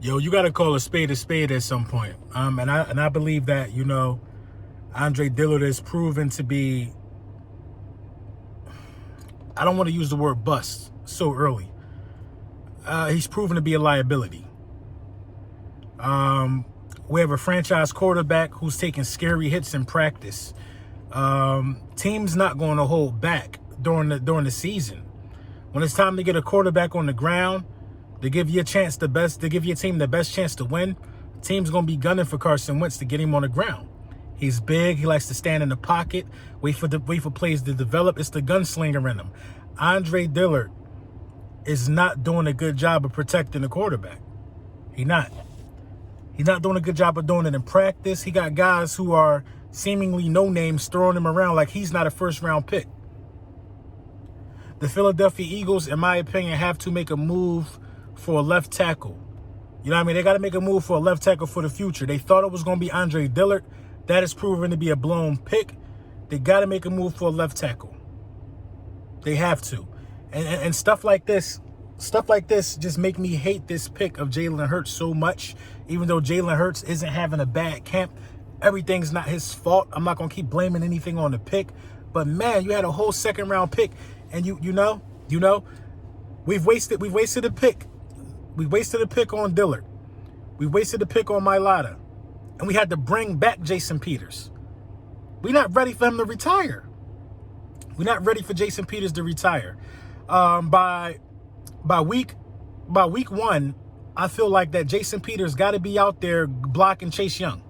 Yo, you got to call a spade at some point. And I believe that, Andre Dillard is proven to be, I don't want to use the word bust so early. He's proven to be a liability. We have a franchise quarterback who's taking scary hits in practice. Teams not going to hold back during the season. When it's time to get a quarterback on the ground, to give your team the best chance to win, team's going to be gunning for Carson Wentz to get him on the ground. He's big. He likes to stand in the pocket, wait for plays to develop. It's the gunslinger in him. Andre Dillard is not doing a good job of protecting the quarterback. He's not doing a good job of doing it in practice. He got guys who are seemingly no names throwing him around like he's not a first-round pick. The Philadelphia Eagles, in my opinion, have to make a move for a left tackle. You know what I mean? They got to make a move for a left tackle for the future. They thought it was going to be Andre Dillard. That is proven to be a blown pick. They got to make a move for a left tackle. They have to. And stuff like this just make me hate this pick of Jalen Hurts so much. Even though Jalen Hurts isn't having a bad camp, everything's not his fault. I'm not going to keep blaming anything on the pick. But, man, you had a whole second-round pick. And, you know, we've wasted a pick. We wasted a pick on Dillard. We wasted a pick on Mailata. And we had to bring back Jason Peters. We're not ready for him to retire. We're not ready for Jason Peters to retire. By week one, I feel like that Jason Peters got to be out there blocking Chase Young.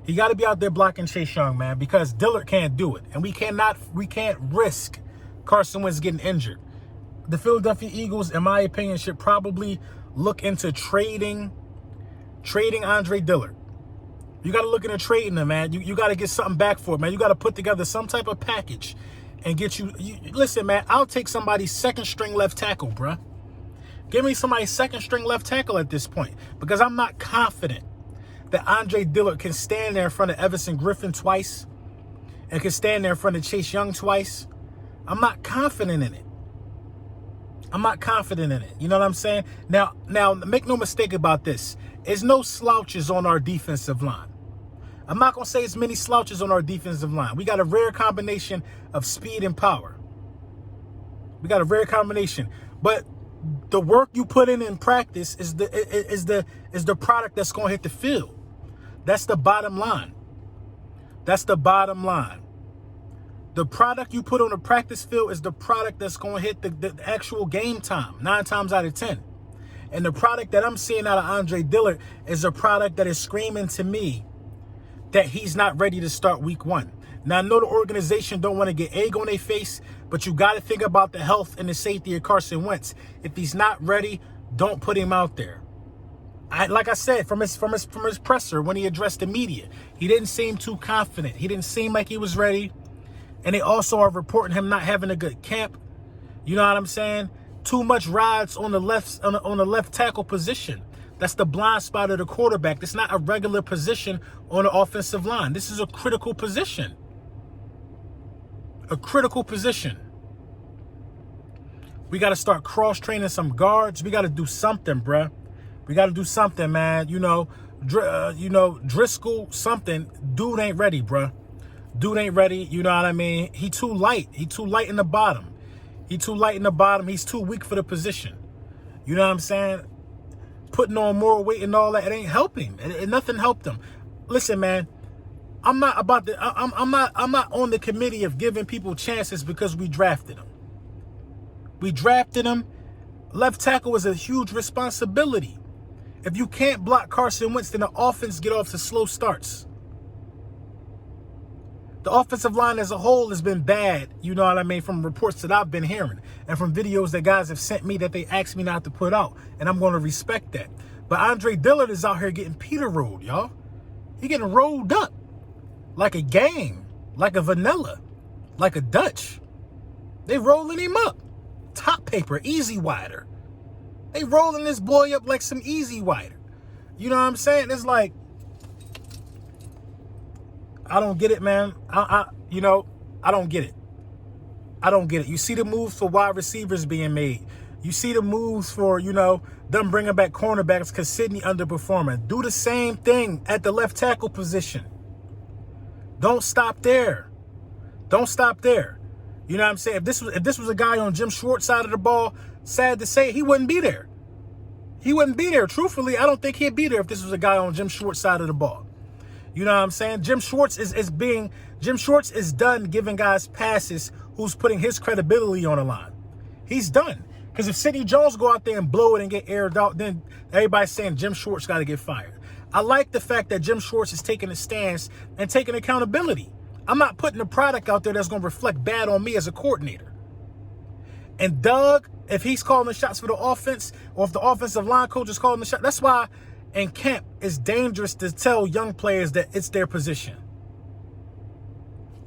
He got to be out there blocking Chase Young, man, because Dillard can't do it. And we can't risk Carson Wentz getting injured. The Philadelphia Eagles, in my opinion, should probably look into trading Andre Dillard. You got to look into trading him, man. You got to get something back for it, man. You got to put together some type of package and get you. Listen, man, I'll take somebody's second-string left tackle, bruh. Give me somebody's second-string left tackle at this point, because I'm not confident that Andre Dillard can stand there in front of Everson Griffin twice and can stand there in front of Chase Young twice. I'm not confident in it. You know what I'm saying? Now, make no mistake about this. There's no slouches on our defensive line. I'm not going to say as many slouches on our defensive line. We got a rare combination of speed and power. We got a rare combination. But the work you put in practice is the product that's going to hit the field. That's the bottom line. The product you put on the practice field is the product that's going to hit the actual game time, 9 times out of 10. And the product that I'm seeing out of Andre Dillard is a product that is screaming to me that he's not ready to start week one. Now, I know the organization don't want to get egg on their face, but you got to think about the health and the safety of Carson Wentz. If he's not ready, don't put him out there. Like I said, from his presser when he addressed the media, he didn't seem too confident. He didn't seem like he was ready. And they also are reporting him not having a good camp. You know what I'm saying? Too much rides on the left tackle position. That's the blind spot of the quarterback. That's not a regular position on the offensive line. This is a critical position. A critical position. We got to start cross-training some guards. We got to do something, bruh. We got to do something, man. Driscoll, something. Dude ain't ready, bruh. Dude ain't ready. You know what I mean? He too light. He too light in the bottom. He's too weak for the position. You know what I'm saying? Putting on more weight and all that, it ain't helping. Nothing helped him. Listen, man, I'm not on the committee of giving people chances because we drafted him. Left tackle is a huge responsibility. If you can't block Carson Wentz, then the offense get off to slow starts. The offensive line as a whole has been bad, you know what I mean, from reports that I've been hearing and from videos that guys have sent me that they asked me not to put out, and I'm going to respect that. But Andre Dillard is out here getting Peter rolled, y'all. He getting rolled up like a game, like a vanilla, like a Dutch. They rolling him up. Top paper, easy wider. They rolling this boy up like some easy wider. You know what I'm saying? It's like, I don't get it, man. I don't get it. You see the moves for wide receivers being made. You see the moves for, them bringing back cornerbacks because Sidney underperforming. Do the same thing at the left tackle position. Don't stop there. Don't stop there. You know what I'm saying? If this was a guy on Jim Schwartz's side of the ball, sad to say, he wouldn't be there. He wouldn't be there. Truthfully, I don't think he'd be there if this was a guy on Jim Schwartz's side of the ball. You know what I'm saying? Jim Schwartz is done giving guys passes who's putting his credibility on the line. He's done. Because if Sidney Jones go out there and blow it and get aired out, then everybody's saying Jim Schwartz got to get fired. I like the fact that Jim Schwartz is taking a stance and taking accountability. I'm not putting a product out there that's going to reflect bad on me as a coordinator. And Doug, if he's calling the shots for the offense, or if the offensive line coach is calling the shot, that's why in camp it's dangerous to tell young players that it's their position.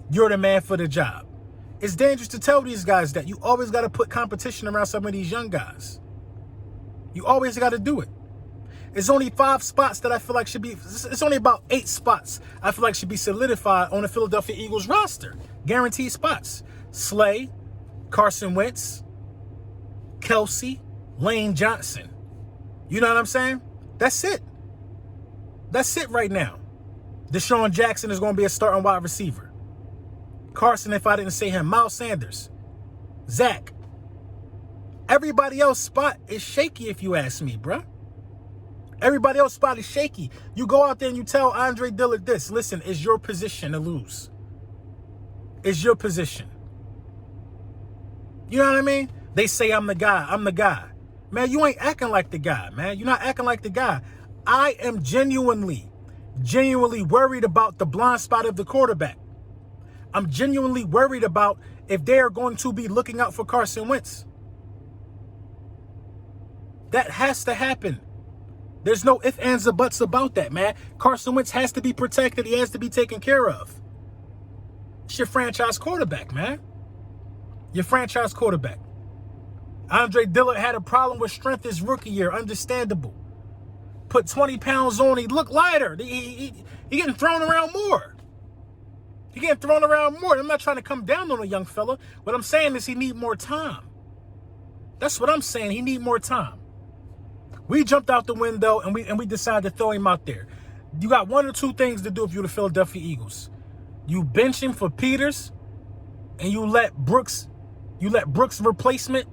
You're the man for the job. It's dangerous to tell these guys that. You always got to put competition around some of these young guys. You always got to do it. It's only 5 spots that I feel like should be, it's only about 8 spots I feel like should be solidified on the Philadelphia Eagles roster. Guaranteed spots. Slay, Carson Wentz, Kelsey, Lane Johnson. You know what I'm saying? That's it. That's it right now. Deshaun Jackson is going to be a starting wide receiver. Carson, if I didn't say him. Miles Sanders. Zach. Everybody else's spot is shaky if you ask me, bruh. Everybody else's spot is shaky. You go out there and you tell Andre Dillard this. Listen, it's your position to lose. It's your position. You know what I mean? They say I'm the guy. I'm the guy. Man, you ain't acting like the guy, man. You're not acting like the guy. I am genuinely worried about the blind spot of the quarterback. I'm genuinely worried about if they are going to be looking out for Carson Wentz. That has to happen. There's no ifs, ands, or buts about that, man. Carson Wentz has to be protected. He has to be taken care of. It's your franchise quarterback, man. Your franchise quarterback. Andre Dillard had a problem with strength his rookie year. Understandable. Put 20 pounds on. He looked lighter. He getting thrown around more. He getting thrown around more. I'm not trying to come down on a young fella. What I'm saying is he need more time. That's what I'm saying. He need more time. We jumped out the window and we decided to throw him out there. You got one or two things to do if you're the Philadelphia Eagles. You bench him for Peters and you let Brooks' replacement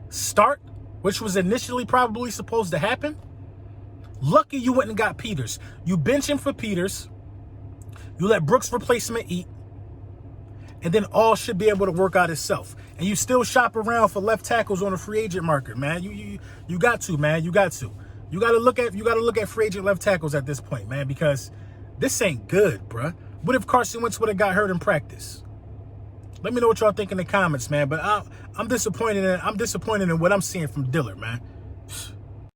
start, which was initially probably supposed to happen. Lucky you went and got Peters. You bench him for Peters. You let Brooks' replacement eat. And then all should be able to work out itself. And you still shop around for left tackles on the free agent market, man. You got to, man. You got to. You got to look at free agent left tackles at this point, man, because this ain't good, bruh. What if Carson Wentz would have got hurt in practice? Let me know what y'all think in the comments, man. But I'm disappointed in what I'm seeing from Dillard, man.